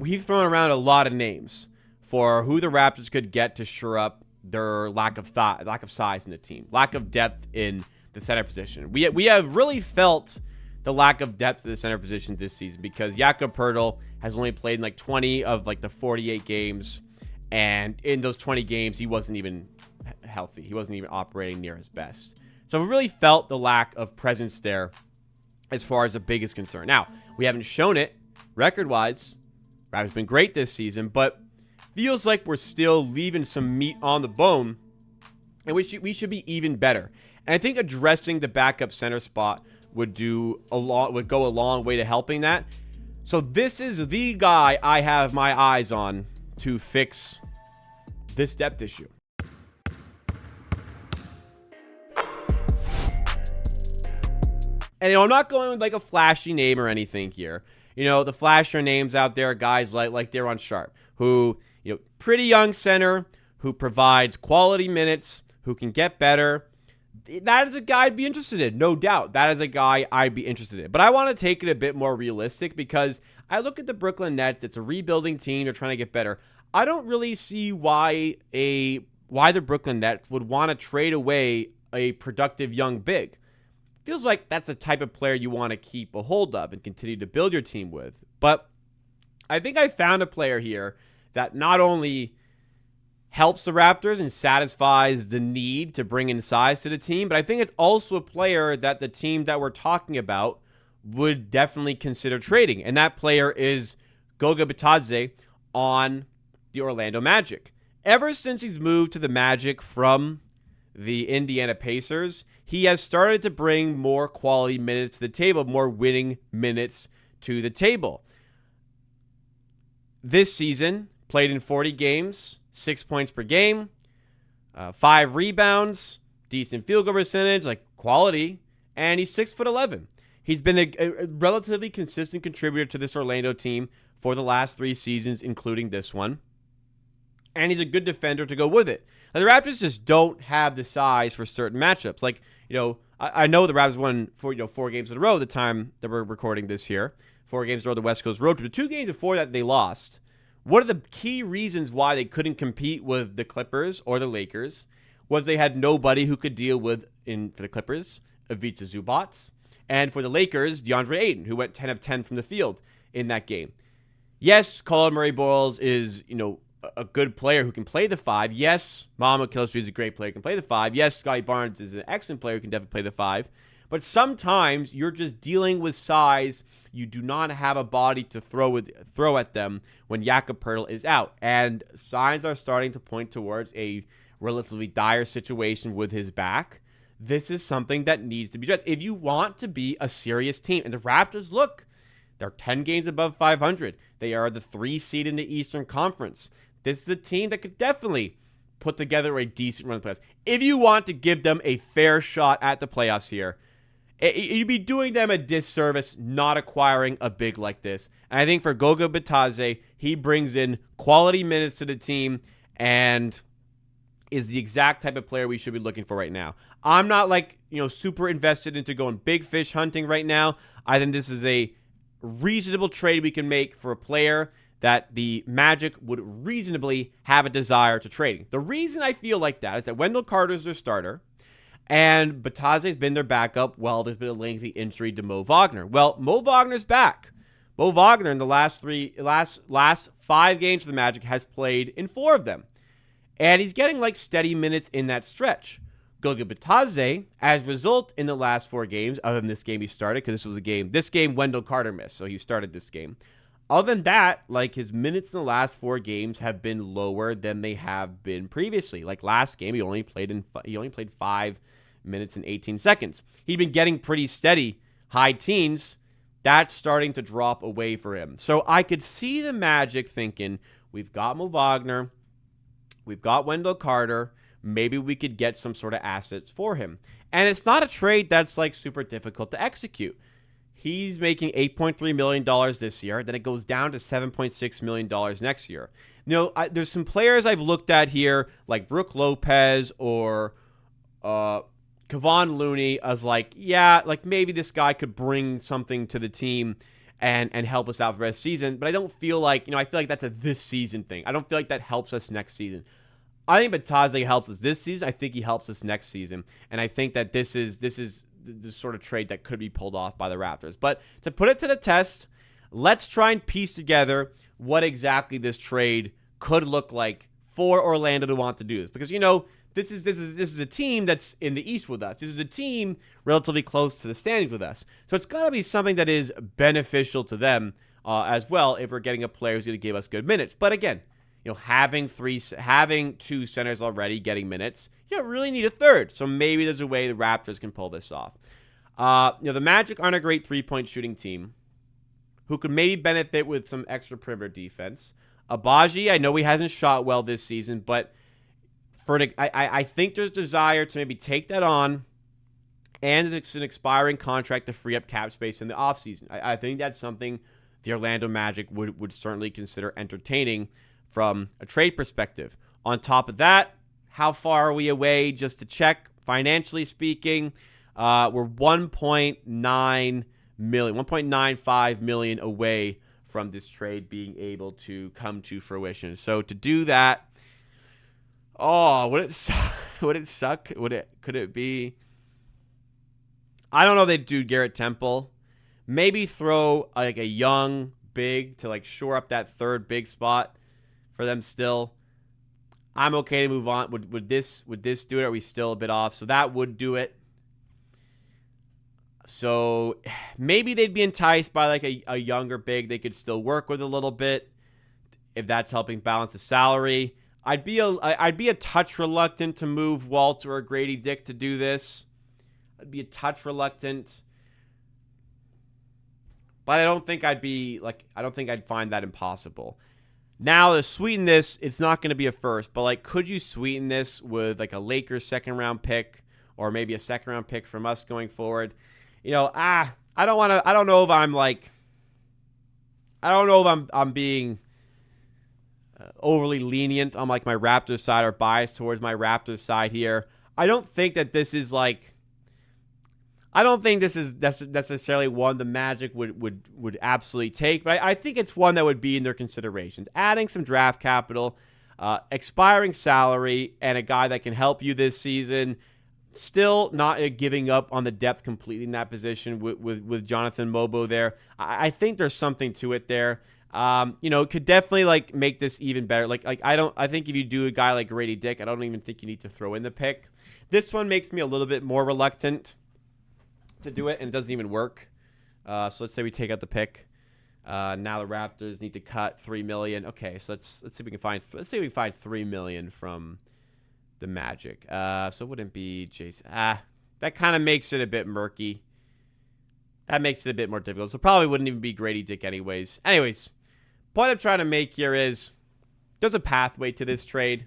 we've thrown around a lot of names for who the Raptors could get to shore up their lack of size in the team, lack of depth in the center position. We have really felt the lack of depth of the center position this season because Jakob Poeltl has only played in like 20 of like the 48 games, and in those 20 games he wasn't even healthy. He wasn't even operating near his best. So we really felt the lack of presence there as far as the biggest concern. Now, we haven't shown it record-wise. Raptors been great this season, but feels like we're still leaving some meat on the bone, and we should be even better. And I think addressing the backup center spot would go a long way to helping that. So this is the guy I have my eyes on to fix this depth issue. And I'm not going with like a flashy name or anything here. The flashier names out there are guys like Daron Sharp, who, pretty young center, who provides quality minutes, who can get better. That is a guy I'd be interested in, no doubt. That is a guy I'd be interested in. But I want to take it a bit more realistic because I look at the Brooklyn Nets. It's a rebuilding team. They're trying to get better. I don't really see why the Brooklyn Nets would want to trade away a productive young big. Feels like that's the type of player you want to keep a hold of and continue to build your team with. But I think I found a player here that not only helps the Raptors and satisfies the need to bring in size to the team, but I think it's also a player that the team that we're talking about would definitely consider trading. And that player is Goga Bitadze on the Orlando Magic. Ever since he's moved to the Magic from the Indiana Pacers, he has started to bring more quality minutes to the table, more winning minutes to the table. This season, played in 40 games, 6 points per game, 5 rebounds, decent field goal percentage, like quality, and he's 6'11". He's been a relatively consistent contributor to this Orlando team for the last 3 seasons, including this one. And he's a good defender to go with it. Now, the Raptors just don't have the size for certain matchups. Like, I know the Raptors won 4 games in a row the time that we're recording this here. 4 games in a row, the West Coast road trip. The 2 games before that, they lost. One of the key reasons why they couldn't compete with the Clippers or the Lakers was they had nobody who could deal with, for the Clippers, Ivica Zubac, and for the Lakers, DeAndre Ayton, who went 10 of 10 from the field in that game. Yes, Colin Murray-Boyles is, a good player who can play the 5. Yes, Mohamed Kilstree is a great player who can play the 5. Yes, Scotty Barnes is an excellent player who can definitely play the 5. But sometimes you're just dealing with size. You do not have a body to throw at them when Jakob Poeltl is out. And signs are starting to point towards a relatively dire situation with his back. This is something that needs to be addressed. If you want to be a serious team, and the Raptors, look, they're 10 games above 500. They are the 3 seed in the Eastern Conference. This is a team that could definitely put together a decent run of the playoffs. If you want to give them a fair shot at the playoffs here, you'd be doing them a disservice not acquiring a big like this. And I think for Goga Bitadze, he brings in quality minutes to the team and is the exact type of player we should be looking for right now. I'm not super invested into going big fish hunting right now. I think this is a reasonable trade we can make for a player that the Magic would reasonably have a desire to trade. The reason I feel like that is that Wendell Carter is their starter, and Bitadze's been their backup. Well, there's been a lengthy injury to Mo Wagner. Well, Mo Wagner's back. Mo Wagner in the last 5 games for the Magic has played in 4 of them, and he's getting steady minutes in that stretch. Goga Bitadze, as a result, in the last 4 games, other than this game he started, because this game Wendell Carter missed, so he started this game. Other than that, his minutes in the last 4 games have been lower than they have been previously. Last game, he only played 5 minutes and 18 seconds. He'd been getting pretty steady, high teens. That's starting to drop away for him. So I could see the Magic thinking, we've got Mo Wagner, we've got Wendell Carter, maybe we could get some sort of assets for him. And it's not a trade that's super difficult to execute. He's making $8.3 million this year. Then it goes down to $7.6 million next year. There's some players I've looked at here, like Brook Lopez or Kevon Looney, as maybe this guy could bring something to the team and help us out for the rest of the season. But I don't feel like, I feel like that's a this season thing. I don't feel like that helps us next season. I think Bitadze helps us this season. I think he helps us next season. And I think that this is the sort of trade that could be pulled off by the Raptors. But to put it to the test, let's try and piece together what exactly this trade could look like for Orlando to want to do this. Because, this is a team that's in the East with us. This is a team relatively close to the standings with us. So it's got to be something that is beneficial to them as well if we're getting a player who's going to give us good minutes. But again, having two centers already getting minutes, you don't really need a third. So maybe there's a way the Raptors can pull this off. The Magic aren't a great three-point shooting team who could maybe benefit with some extra perimeter defense. Abaji, I know he hasn't shot well this season, but I think there's desire to maybe take that on, and it's an expiring contract to free up cap space in the offseason. I think that's something the Orlando Magic would certainly consider entertaining from a trade perspective. On top of that, how far are we away, just to check, financially speaking? We're 1.95 million away from this trade being able to come to fruition. So to do that, would it suck? Could it be? I don't know if they'd do Garrett Temple. Maybe throw like a young big to like shore up that third big spot for them still. I'm okay to move on. Would this do it? Are we still a bit off? So that would do it. So maybe they'd be enticed by like a younger big they could still work with a little bit if that's helping balance the salary. I'd be a touch reluctant to move Walter or Grady Dick to do this. I'd be a touch reluctant. But I don't think I'd find that impossible. Now, to sweeten this, it's not going to be a first, but like, could you sweeten this with like a Lakers second round pick or maybe a second round pick from us going forward? I don't know if I'm being overly lenient on like my Raptors side or biased towards my Raptors side here. I don't think this is necessarily one the Magic would absolutely take, but I think it's one that would be in their considerations. Adding some draft capital, expiring salary, and a guy that can help you this season. Still not giving up on the depth completely in that position with Jonathan Mobo there. I think there's something to it there. Could definitely like make this even better. I think if you do a guy like Grady Dick, I don't even think you need to throw in the pick. This one makes me a little bit more reluctant to do it, and it doesn't even work. So let's say we take out the pick. Now the Raptors need to cut $3 million. Okay, so let's see if we can find $3 million from the Magic. So it wouldn't be Jason. That kind of makes it a bit murky. That makes it a bit more difficult. So probably wouldn't even be Grady Dick anyways. Point I'm trying to make here is there's a pathway to this trade.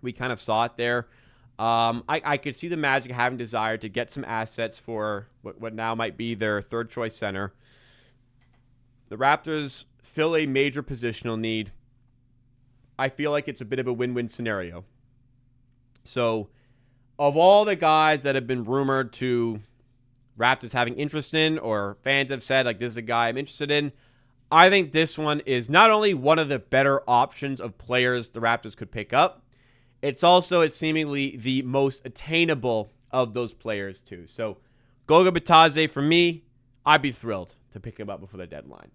We kind of saw it there. I could see the Magic having desire to get some assets for what now might be their third choice center. The Raptors fill a major positional need. I feel like it's a bit of a win-win scenario. So, of all the guys that have been rumored to Raptors having interest in, or fans have said, like, this is a guy I'm interested in, I think this one is not only one of the better options of players the Raptors could pick up, it's seemingly the most attainable of those players, too. So, Goga Bitadze, for me, I'd be thrilled to pick him up before the deadline.